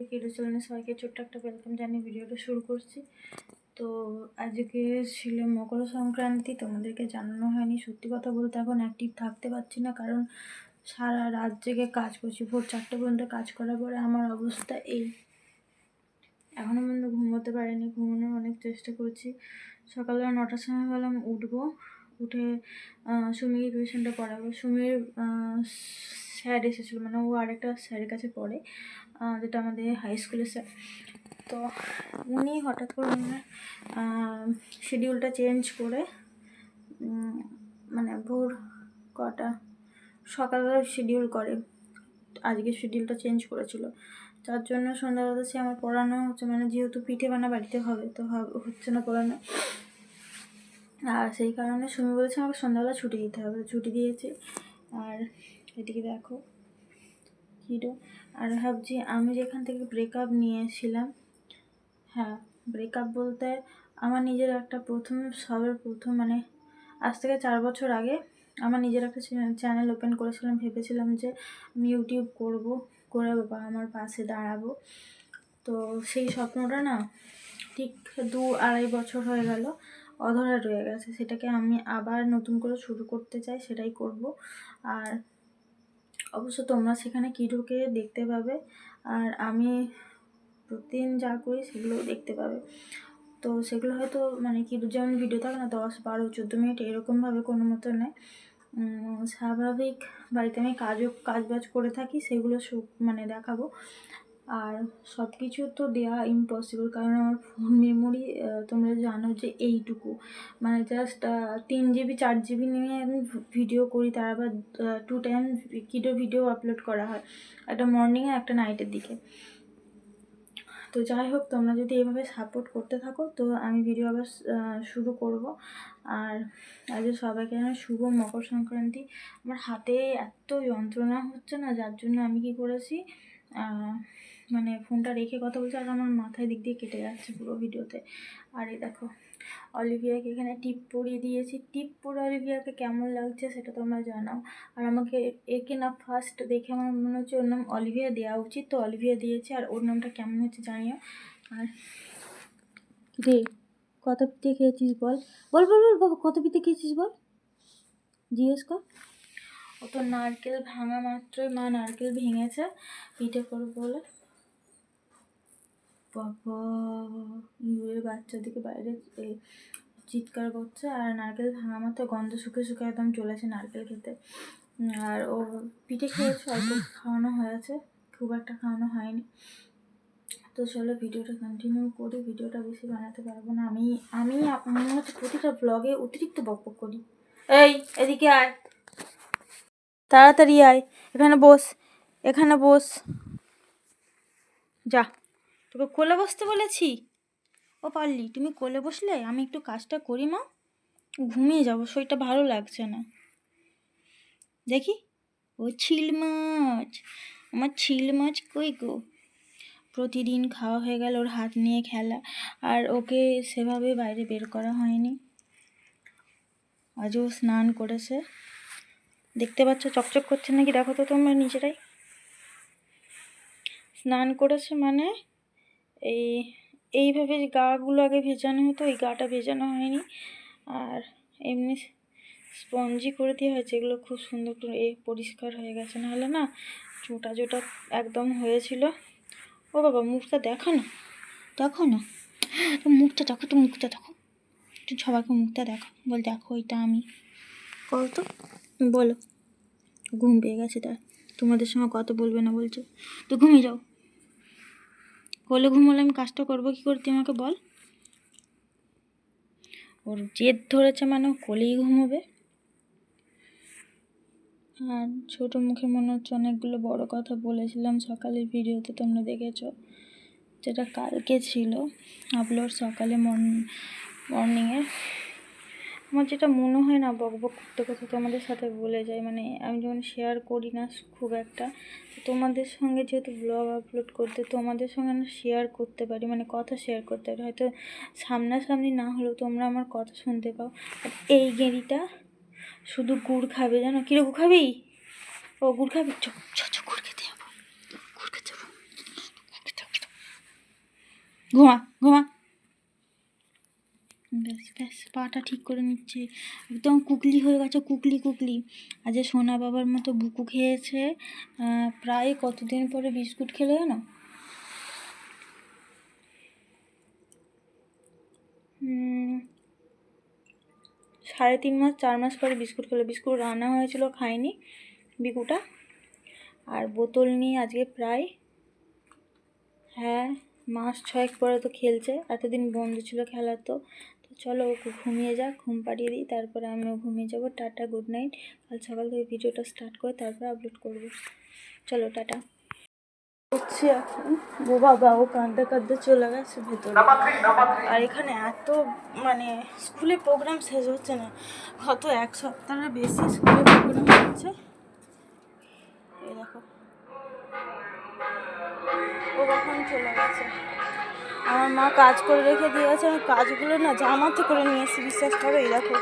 Kiddo চ্যানেলে সবাইকে ছোট্ট একটা ওয়েলকাম জানিয়ে ভিডিওটা শুরু করছি। তো আজকে ছিল মকর সংক্রান্তি, তোমাদেরকে জানানো হয়নি। সত্যি কথা বলতে এখন অ্যাক্টিভ থাকতে পারছি না, কারণ সারা রাত জেগে কাজ করছি। ভোর 4টে পর্যন্ত কাজ করার পরে আমার অবস্থা এই, এখনও পর্যন্ত ঘুমোতে পারিনি। ঘুমানোর অনেক চেষ্টা করছি। সকালবেলা 9টার সময় বললাম উঠবো, উঠে সুমির টিউশনটা পড়াবো। সুমির স্যার এসেছিলো, মানে ও আরেকটা স্যারের কাছে পড়ে, যেটা আমাদের হাই স্কুলের স্যার। তো উনি হঠাৎ করে শিডিউলটা চেঞ্জ করে, মানে ভোর কটা সকালবেলা শিডিউল করে, আজকে শিডিউলটা চেঞ্জ করেছিল। তার জন্য সন্ধ্যাবেলা সে আমার পড়ানো হচ্ছে, মানে যেহেতু পিঠে বানা বাড়িতে হবে, তো হচ্ছে না পড়ানো। আর সেই কারণে সুমি বলেছে আমাকে সন্ধ্যাবেলা ছুটি দিতে হবে, ছুটি দিয়েছি। আর এদিকে দেখো কিডো। আর ভাবছি আমি যেখান থেকে ব্রেকআপ নিয়েছিলাম, হ্যাঁ ব্রেকআপ বলতে আমার নিজের একটা সবের প্রথম মানে আজ থেকে 4 বছর আগে আমার নিজের একটা চ্যানেল ওপেন করেছিলাম। ভেবেছিলাম যে আমি ইউটিউব করে বাবা আমার পাশে দাঁড়াবো। তো সেই স্বপ্নটা না ঠিক 2-2.5 বছর হয়ে গেল, অধরা রয়ে গেছে। সেটাকে আমি আবার নতুন করে শুরু করতে চাই, সেটাই করব। আর অবশ্য তোমরা সেখানে কিডোকে দেখতে পাবে, আর আমি প্রতিদিন যা করি সেগুলো দেখতে পাবে। তো সেগুলো হয়তো মানে কিডোর যেমন ভিডিও থাকে না 10, 12, 14 মিনিট এরকমভাবে কোনো মতো নেয়। স্বাভাবিক বাড়িতে আমি কাজবাজ করে থাকি, সেগুলো মানে দেখাবো। আর সব কিছু তো দেওয়া ইম্পসিবল, কারণ আমার ফোন মেমোরি তোমরা জানো যে এইটুকু, মানে জাস্ট 3 GB 4 GB নিয়ে আমি ভিডিও করি। তার আবার 2 টাইম কিডো ভিডিও আপলোড করা হয়, একটা মর্নিংয়ে একটা নাইটের দিকে। তো যাই হোক, তোমরা যদি এভাবে সাপোর্ট করতে থাকো তো আমি ভিডিও আবার শুরু করব। আর আজ সবাইকে জানাই শুভ মকর সংক্রান্তি। আমার হাতে এত যন্ত্রণা হচ্ছে না, যার জন্য আমি কি করেছি, মানে ফোনটা রেখে কথা বলছি, আর আমার মাথায় দিক দিয়ে কেটে যাচ্ছে পুরো ভিডিওতে। আর এই দেখো অলিভিয়াকে এখানে টিপ পরিয়ে দিয়েছি। টিপ পরে অলিভিয়াকে কেমন লাগছে সেটা তোমরা জানাও। আর আমাকে একে না ফার্স্ট দেখে আমার মনে হচ্ছে ওর নাম অলিভিয়া দেওয়া উচিত, তো অলিভিয়া দিয়েছি। আর ওর নামটা কেমন হচ্ছে জানিও। আর রে কত পিঠে খেয়েছিস বল, বল বল বল বাবা, কত পিঠে খেয়েছিস বল, জিজ্ঞেস কর। ও তো নারকেল ভাঙা মাত্রই মা নারকেল ভেঙেছে পিঠে করবো বলে। বাবা ইউয়ের বাচ্চাদিকে বাইরে চিৎকার করছে, আর নারকেল ভাঙা মাত্র গন্ধ শুকে শুকে একদম চলেছে নারকেল খেতে। আর ও পিঠে খেয়েছে, অল্প খাওয়ানো হয়েছে, খুব একটা খাওয়ানো হয়নি। তো চলো ভিডিওটা কন্টিনিউ করি। ভিডিওটা বেশি বানাতে পারবো না, আমি মনে হচ্ছে প্রতিটা ব্লগে অতিরিক্ত বকবক করি। এই এদিকে আয়, তাড়াতাড়ি আয়, এখানে বস যা, তোকে কোলে বসতে বলেছি। ও পারলি, তুমি কোলে বসলে আমি একটু কাজটা করি মা, ঘুমিয়ে যাবো, শরীরটা ভালো লাগছে না। দেখি ও চিল মাছ, আমার চিল মাছ কই গো। প্রতিদিন খাওয়া হয়ে গেল, ওর হাত নিয়ে খেলা, আর ওকে সেভাবে বাইরে বের করা হয়নি। আজও স্নান করেছে, দেখতে পাচ্ছ চকচক করছে নাকি, দেখো তো তোমরা নিজেরাই। স্নান করেছে মানে এইভাবে গাগুলো আগে ভেজানো হতো, ওই গাটা ভেজানো হয়নি। আর এমনি স্পঞ্জি করে দিয়ে হয়েছে, এগুলো খুব সুন্দর করে পরিষ্কার হয়ে গেছে, নাহলে না চোটা চোটা একদম হয়েছিল। ও বাবা মুখটা দেখো না, দেখো না, তো মুখটা দেখো, তো মুখটা দেখো, তো সবাইকে মুখটা দেখো, বল দেখো এটা আমি, কল তো বলো। ঘুম পেয়ে গেছে তার, তোমাদের সঙ্গে কথা বলবে না বলছো, তো ঘুমিয়ে যাও। কোলে ঘুমোলে আমি কাজটা করবো কী করে তুই আমাকে বল। ওর জেদ ধরেছে মানে কোলেই ঘুমোবে। আর ছোটো মুখে মনে হচ্ছে অনেকগুলো বড় কথা বলেছিলাম সকালের ভিডিওতে, তোমরা দেখেছো, যেটা কালকে ছিল আপলোড সকালে মর্নিংয়ে। আমার যেটা মনে হয় না বকবক করতে করতে তোমাদের সাথে বলে যায়, মানে আমি যেমন শেয়ার করি না খুব একটা, তোমাদের সঙ্গে যেহেতু ব্লগ আপলোড করতে তোমাদের সঙ্গে আমি শেয়ার করতে পারি, মানে কথা শেয়ার করতে পারি, হয়তো সামনাসামনি না হলেও তোমরা আমার কথা শুনতে পাও। আর এই গেঁড়িটা শুধু গুড় খাবে, জানো কিরে, গুড় খাবি? ও গুড় খাবি, চ গুড় খেতে যাবো, গুড় খেতে যাবো, ঘুমা ঘুমা। ব্যাস ব্যাস, পাটা ঠিক করে নিচ্ছে, একদম কুকলি হয়ে গেছে, কুকলি কুকলি। আজ সোনা বাবার মতো বুকু খেয়েছে। প্রায় কতদিন পরে বিস্কুট খেলো জানো? 3.5 মাস 4 মাস পরে বিস্কুট খেলো। বিস্কুট রান্না হয়েছিল, খায়নি বিকুটা। আর বোতল নিয়ে আজকে প্রায় মাস 6 পরে তো খেলছে। এতদিন বন্ধ ছিল খেলা। তো চলো ওকে ঘুমিয়ে যাক, ঘুম পাড়িয়ে দিই, তারপরে আমিও ঘুমিয়ে যাবো। Tata, good night. কাল সকাল থেকে ভিডিওটা স্টার্ট করে তারপরে আপলোড করবো। চলো টাটা। হচ্ছে এখন ও বাবা, ও কাঁদতে কাঁদতে চলে গেছে ভেতরে। আর এখানে এত মানে স্কুলে প্রোগ্রাম শেষ হচ্ছে না, গত 1 সপ্তাহের বেশি স্কুলে প্রোগ্রাম হচ্ছে। এই দেখো ও কখন চলে গেছে। আমার মা কাজ করে রেখে দিয়েছে, আমি কাজগুলো না জামাতে করে নিয়ে এসেছি, বিশ্বাস করো। এই দেখো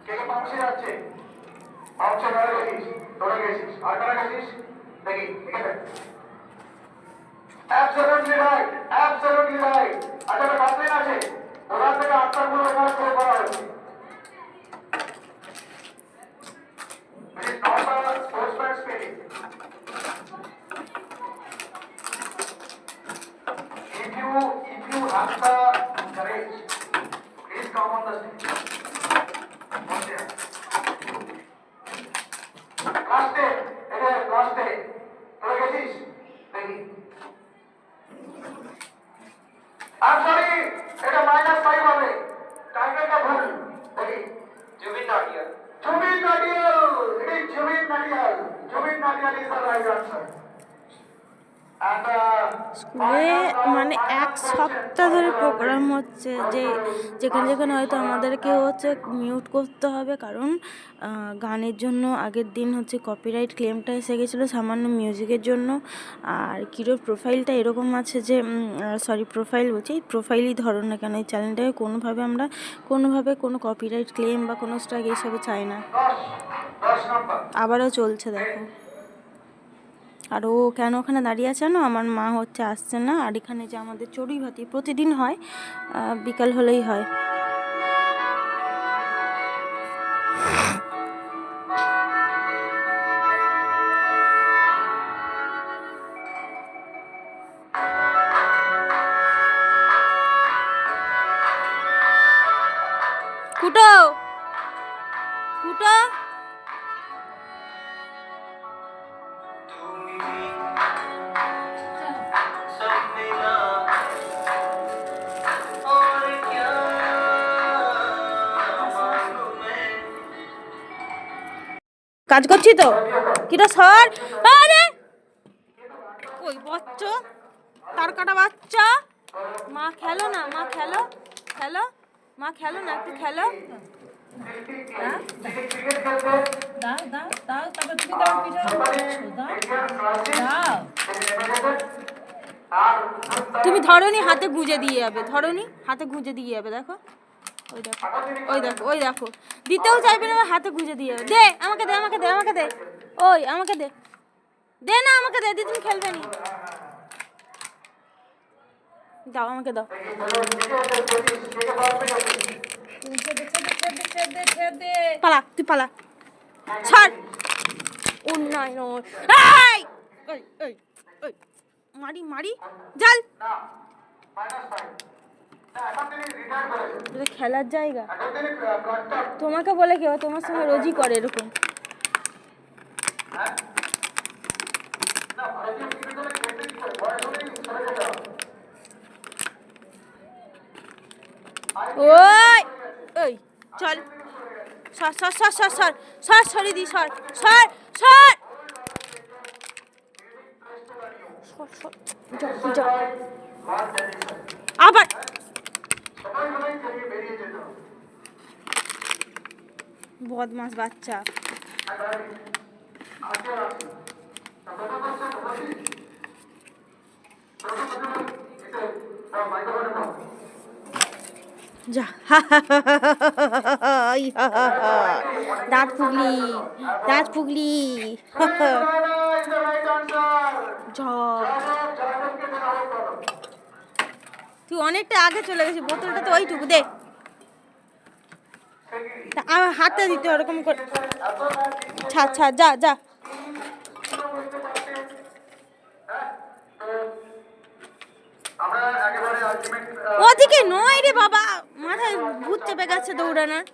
কে পাউচে যাচ্ছে, পাউচে ধরে গেছিস, ধরে গেছিস, আর কারা গেছিস দেখি, ঠিক আছে? Absolutely right, absolutely right. আচ্ছা, একটা কমপ্লেন আছে, ওখান থেকে আত্মাগুলো এখানে করে করা হয়েছে। It is not a sportsman spirit. If you have the courage, please come on the stage. লাস্টে, এটা লাস্টে তোরা গেছিস দেখি। I'm sorry, এটা -5 হবে, টাইটেলটা ভুল। দেখি Zubeen নাটিয়াল, Zubeen নাটিয়াল, it is Zubeen নাটিয়াল, Zubeen নাটিয়াল is the right answer. স্কুলে মানে 1 সপ্তাহ ধরে প্রোগ্রাম হচ্ছে, যেখানে যেখানে হয়তো আমাদেরকে হচ্ছে মিউট করতে হবে, কারণ গানের জন্য আগের দিন হচ্ছে কপিরাইট ক্লেমটা এসে গেছিলো সামান্য মিউজিকের জন্য। আর কিরোর প্রোফাইলটা এরকম আছে যে প্রোফাইল বলছি, প্রোফাইলই ধরো না কেন, এই চ্যানেলটাকে কোনোভাবে কোনো কপিরাইট ক্লেম বা কোনো স্ট্রাইক এসবে চাই না। আবারও চলছে দেখো। আর ও কেন ওখানে দাঁড়িয়ে আছে না, আমার মা হচ্ছে আসছে না। আর এখানে যে আমাদের চড়ুই ভাতি প্রতিদিন হয়, বিকাল হলেই হয়। ফুটো ফুটো কাজ করছি তো, কিটা সর। আরে ওই বাচ্চা, তার কাটা বাচ্চা, মা খেলো না, মা খেলো, খেলো মা, খেলো না, একটু খেলো। তুমি ধরনি, হাতে গুঁজে দিয়ে যাবে, ধরনি হাতে গুঁজে দিয়ে যাবে। দেখো ওই দেখো, ওই দেখো, ওই দেখো, দিতেও চাইবে না, হাতে গুঁজে দিয়ে যাবে। দে আমাকে, দে আমাকে, দে আমাকে, দে ওই আমাকে দে, দে না আমাকে দে, তুমি খেলবে নি, দাও আমাকে দাও। পালা, তুই পালা, ছাড়। উন্নয়ন মারি মারি জাল, খেলার জায়গা। তোমাকে বলে কেউ, তোমার সঙ্গে রোজই করে এরকম। ওই ওই চল। সর সর সর সর সর সর সরি দি সর সর সর সর সর যা যা আবার সবাই সবাই বেরিয়ে যেত বদমাস বাচ্চা যা দাঁত ফুগলি দাঁত ফুগলি যা তুই অনেকটা আগে চলে গেছিস বোতলটা তো ওইটুকু দে আমার হাতে দিতে ওরকম করে ছাড় ছাড় যা যা ওদিকে নয় রে বাবা মাথায় ভূত চেপে গেছে দৌড়ানোর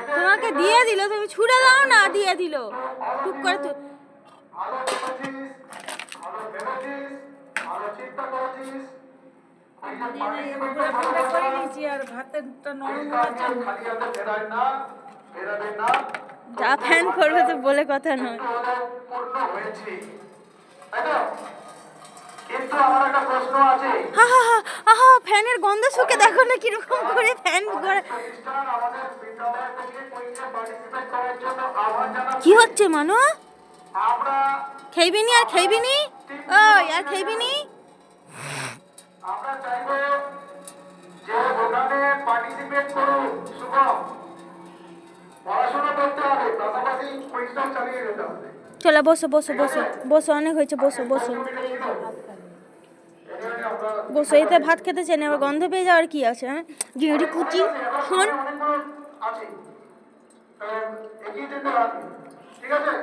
তোমাকে দিয়ে দিল তুমি ছুড়ে দাও না দিয়ে দিল টুক করে তো যা ফ্যান করবে তো বলে কথা নয় কিন্তু আমার একটা প্রশ্ন আছে হা হা হা আহা ফ্যানের গন্ধ শুকে দেখো না কিরকম করে ফ্যান করে আমাদের বিদ্যালয় থেকে কুইজে পার্টিসিপেট করার জন্য আহ্বান জানাচ্ছি কি হচ্ছে মানো আমরা খেইবি নি আর খেইবি নি ও আর খেইবি নি আমরা চাইবো যে ওখানে পার্টিসিপেট করুন শুভম পড়াশোনা করতে হবে পাশাপাশি কুইজটা চালিয়ে যেতে হবে চলো বসো বসো বসো বসো অনেক হয়েছে বসো বসো বসো এতে ভাত খেতে চাই না আবার গন্ধ পেয়ে যাওয়ার কি আছে হ্যাঁ গেড়ি কুচি শোন আছে এগিয়ে যেতে হবে ঠিক আছে